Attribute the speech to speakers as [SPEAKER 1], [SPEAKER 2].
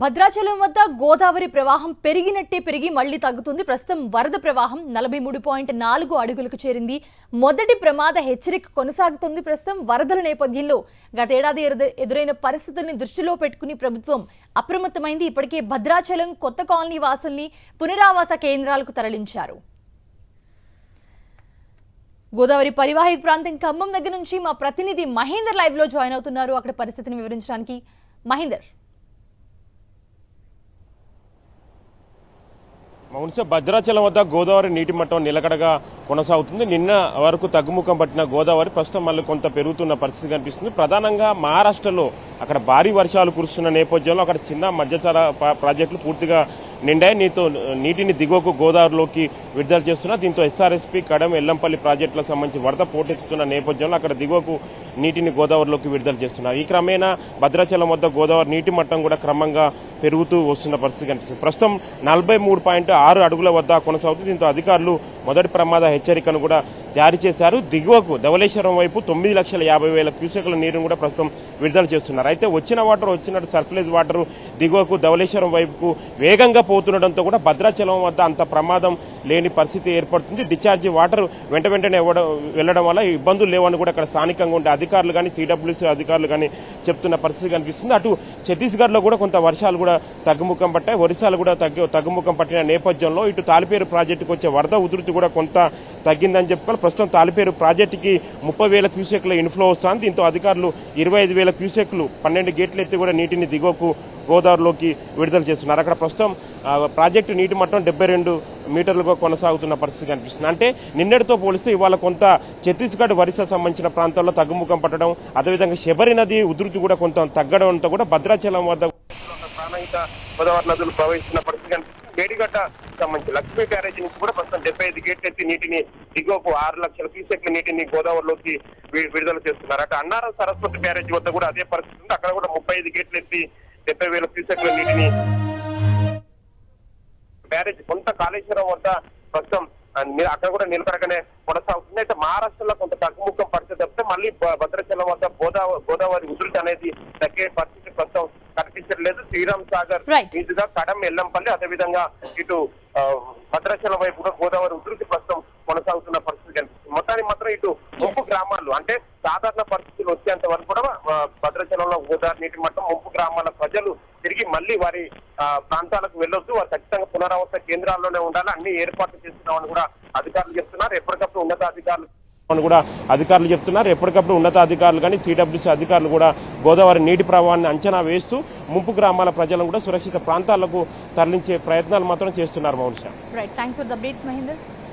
[SPEAKER 1] భద్రాచలం వద్ద గోదావరి ప్రవాహం పెరిగి మళ్లీ తగ్గుతుంది. ప్రస్తుతం వరద ప్రవాహం 43.4 అడుగులకు చేరింది. మొదటి ప్రమాద హెచ్చరిక కొనసాగుతుంది. ప్రస్తుతం వరదల నేపథ్యంలో గతేడాది ఎదురైన పరిస్థితుల్ని దృష్టిలో పెట్టుకుని ప్రభుత్వం అప్రమత్తమైంది. ఇప్పటికే భద్రాచలం కొత్త కాలనీ వాసుల్ని పునరావాస కేంద్రాలకు తరలించారు. గోదావరి పరివాహక ప్రాంతం ఖమ్మం దగ్గర నుంచి మా ప్రతినిధి మహేందర్ లైవ్ లో జాయిన్ అవుతున్నారు. అక్కడ పరిస్థితిని వివరించడానికి మహేందర్.
[SPEAKER 2] మౌనిస భద్రాచలం వద్ద గోదావరి నీటి మట్టం నిలకడగా కొనసాగుతుంది. నిన్న వరకు తగ్గుముఖం పట్టిన గోదావరి ప్రస్తుతం మళ్ళీ కొంత పెరుగుతున్న పరిస్థితి కనిపిస్తుంది. ప్రధానంగా మహారాష్ట్రలో అక్కడ భారీ వర్షాలు కురుస్తున్న నేపథ్యంలో అక్కడ చిన్న మధ్యతర ప్రాజెక్టులు పూర్తిగా నిండాయి. నీటిని దిగువకు గోదావరిలోకి విడుదల చేస్తున్నా. దీంతో ఎస్ఆర్ఎస్పీ కడెం ఎల్లంపల్లి ప్రాజెక్టులకు సంబంధించి వరద పోటెత్తుతున్న నేపథ్యంలో అక్కడ దిగువకు నీటిని గోదావరిలోకి విడుదల చేస్తున్నారు. ఈ క్రమేణా భద్రాచలం వద్ద గోదావరి నీటి మట్టం కూడా క్రమంగా పెరుగుతూ వస్తున్న పరిస్థితి కనిపిస్తుంది. ప్రస్తుతం 43.6 అడుగుల వద్ద కొనసాగుతుంది. దీంతో అధికారులు మొదటి ప్రమాద హెచ్చరికను కూడా జారీ చేశారు. దిగువకు ధవళేశ్వరం వైపు 9,50,000 క్యూసెక్ల నీరును కూడా ప్రస్తుతం విడుదల చేస్తున్నారు. అయితే వచ్చిన వాటర్ వచ్చినట్టు సర్ఫ్లేజ్ వాటర్ దిగువకు ధవళేశ్వరం వైపుకు వేగంగా పోతుండటంతో కూడా భద్రాచలం వద్ద అంత ప్రమాదం లేని పరిస్థితి ఏర్పడుతుంది. డిశ్చార్జి వాటర్ వెంటనే వెళ్లడం వల్ల ఇబ్బందులు లేవని కూడా అక్కడ స్థానికంగా ఉండే అధికారులు కానీ సిడబ్ల్యూసీ అధికారులు కానీ చెప్తున్న పరిస్థితి కనిపిస్తుంది. అటు ఛత్తీస్గఢ్ లో కూడా కొంత వర్షాలు కూడా తగ్గుముఖం పట్టాయి. ఒరిస్సాలు కూడా తగ్గుముఖం పట్టిన నేపథ్యంలో ఇటు తాలిపేరు ప్రాజెక్టుకు వచ్చే వరద ఉధృతి కూడా కొంత తగ్గిందని చెప్పుకోవాలి. ప్రస్తుతం తాలిపేరు ప్రాజెక్టుకి 30,000 క్యూసెక్ల ఇన్ఫ్లో వస్తుంది. దీంతో అధికారులు 25,000 క్యూసెక్లు 12 గేట్లు ఎత్తి కూడా నీటిని దిగువకు గోదావరిలోకి విడుదల చేస్తున్నారు. అక్కడ ప్రస్తుతం ప్రాజెక్టు నీటి మట్టం 72 మీటర్లుగా కొనసాగుతున్న పరిస్థితి కనిపిస్తుంది. అంటే నిన్నటితో పోలిస్తే ఇవాళ కొంత ఛత్తీస్గఢ్ ఒరిస్సా సంబంధించిన ప్రాంతాల్లో తగ్గుముఖం పట్టడం, అదేవిధంగా శబరి నది ఉధృతి కూడా కొంత తగ్గడంతో కూడా భద్రాచలం వద్ద ప్రాణహిత గోదావరి నదులు ప్రవహిస్తున్న పరిస్థితి కనిపిస్తుంది. మేడిగడ్డ సంబంధించి లక్ష్మీ బ్యారేజీ నుంచి కూడా ప్రస్తుతం 75 గేట్లు ఎత్తి నీటిని దిగువకు 6 లక్షల క్యూసెక్ల నీటిని గోదావరిలోకి విడుదల చేస్తున్నారు. అటు అన్నారం సరస్వతి బ్యారేజీ వద్ద కూడా అదే పరిస్థితి ఉంది. అక్కడ కూడా 35 గేట్లు ఎత్తి 70,000 క్యూసెక్ల నీటిని బ్యారేజ్ కొంత కాళేశ్వరం వద్ద ప్రస్తుతం అక్కడ కూడా నిలకడగానే కొనసాగుతుంది. అయితే మహారాష్ట్రలో కొంత తగ్గుముఖం పరిస్థితి తప్పితే మళ్ళీ భద్రాచలం వద్ద గోదావరి ఉధృతి అనేది తగ్గే పరిస్థితి ప్రస్తుతం కనిపించట్లేదు. శ్రీరామ్ సాగర్ మీదుగా కడెం ఎల్లంపల్లి అదేవిధంగా ఇటు భద్రాచలం వైపు కూడా గోదావరి ఉధృతి ప్రస్తుతం కొనసాగుతున్న పరిస్థితి కనిపిస్తుంది. మొత్తానికి మాత్రం ఇటు ముంపు గ్రామాలు అంటే సాధారణ పరిస్థితులు వచ్చేంత వరకు కూడా భద్రాచలంలో గోదావరి నీటి మట్టం ముంపు గ్రామాల ప్రజలు తిరిగి మళ్ళీ వారి ప్రాంతాలకు వెళ్ళొద్దు, వారు ఖచ్చితంగా పునరావాస కేంద్రాల్లోనే ఉండాలి, అన్ని ఏర్పాట్లు చేస్తున్నామని కూడా అధికారులు చెప్తున్నారు. ఎప్పటికప్పుడు ఉన్నతాధికారులు కానీ సిడబ్ల్యూసీ అధికారులు కూడా గోదావరి నీటి ప్రవాహాన్ని అంచనా వేస్తూ ముంపు గ్రామాల ప్రజలను కూడా సురక్షిత ప్రాంతాలకు తరలించే ప్రయత్నాలు మాత్రం చేస్తున్నారు. మౌనిష.